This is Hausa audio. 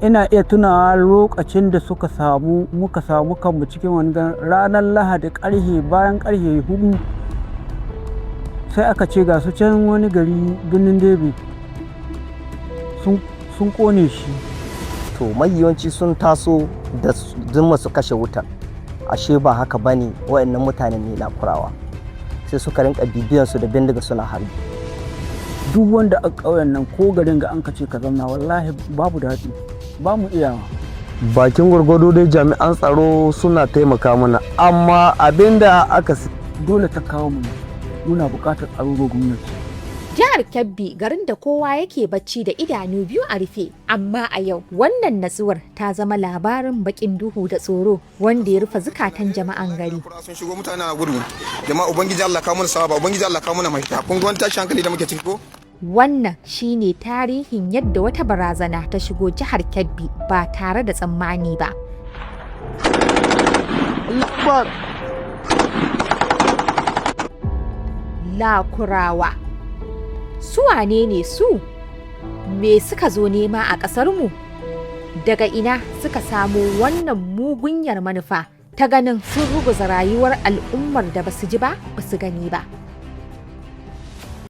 ina iya tunawa lokacin da muka samu kanmu cikin wani ranar Lahadi bayan ƙarfe 4 sai aka ce ga su can wani gari birnin Debe sun ƙone shi. To yawanci sun taso da zuma su kashe wuta, ashe ba haka bane, waɗannan mutanen ne Lakurawa sai suka rinka bibiyansu da bindiga suna harbi. Duk wanda a ƙauyen nan ko garin ga an ka ce ka zauna wallahi babu daɗi, ba mu iyawa. Bakin gwargwado dai jami'an tsaro suna taimaka mana, amma abinda aka dole ta kawo mu muna buƙatar tsaro ga gwamnati. Jihar Kebbi garin da kowa yake bacci da idanu biyu a rufe, amma a yau wannan natsuwar ta zama labarin bakin duhu da tsoro wanda ya rufe zukatan jama'an gari. Sun shigo mutane a gudu, jama'a ubangiji Allah kawo mana sawaba, ubangiji Allah kawo mana mahita. Kun ga wani tashi hankali da muke ciki ko? Wannan shine tarihin yadda wata barazana ta shigo jihar Kebbi ba tare da tsammani ba. Lakurawa. Su wane ne su? Me suka zo nema a ƙasarmu? Daga ina suka samo wannan mugunyar manufa ta ganin sun ruguza rayuwar al'ummar da basu ji ba, basu gani ba?